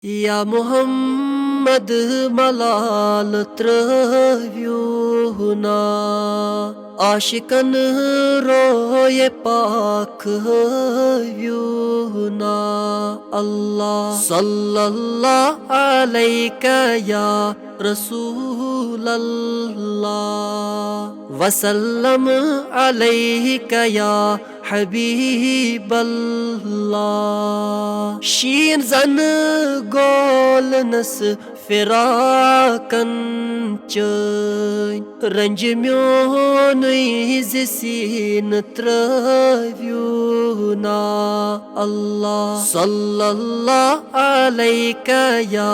या मोहम्मद मलाल त्रव्यूना आशिकन रोए पाक व्यूना अल्लाह सल्लल्लाहु अलैका या रसूल अल्लाह वसल्लम अलैका या हबीब अल्लाह शीन जन गोल नस फिराकन चैन रंज म्योन सीन त्रव्यूना अल्लाह सल्लल्लाहु अलैका या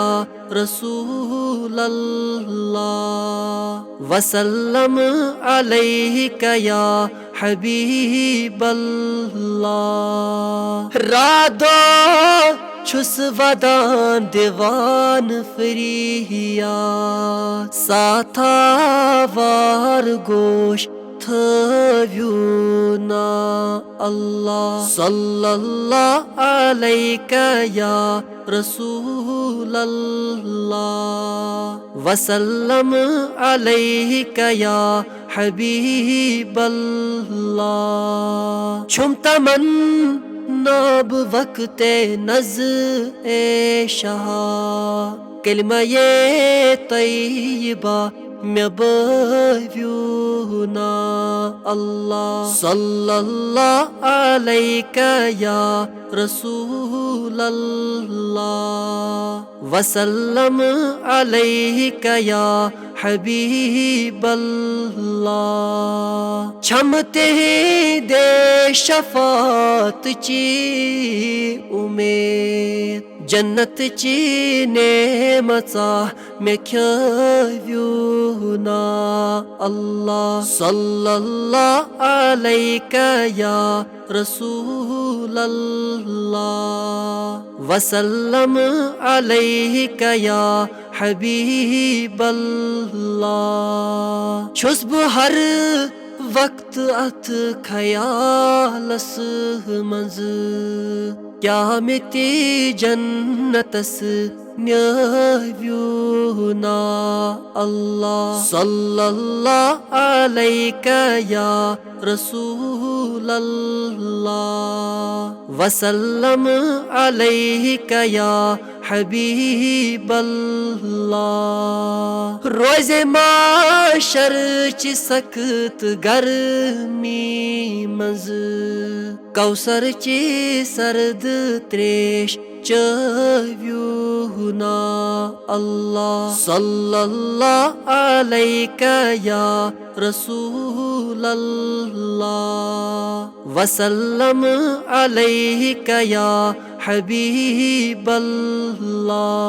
रसूल अल्लाह वसल्लम अलैका या हबीब अल्लाह रादो छुस वदान दीवान फरिया साथा वार गोश थव्यूना अल्लाह सल्लल्लाहु अलैका या रसूल अल्लाह वसल्लम अलैका या हबीब अल्लाह छुम तमन नाब वक्ते नज़ ए शाह कलमा ये तय्यबा म्यबव्यूना अल्लाह सल्लल्लाहु अलैका या रसूल अल्लाह वसल्लम अलैका या हबीब अल्लाह छमते दे शफात ची उमेद जन्नत ची नेमचा में ख्याव्यूना अल्लाह सल्लल्लाहु अलैका या रसूल अल्लाह वसल्लम अलैका या हबीब अल्लाह छुस्ब हर वक्त अथ ख्यालस मंज क्या मिति जन्नतस न्यव्यूना अल्लाह सल्लल्लाहु अलैका या रसूल अल्लाह वसल्लम अलैका या हबीब अल्लाह रोज़े माशर च सख्त गर्मी मज कौसर च सर्द त्रेश चव्यूना अल्लाह सल्लल्लाहु अलैका या रसूल अल्लाह वसल्लम अलैका या हबीब अल्लाह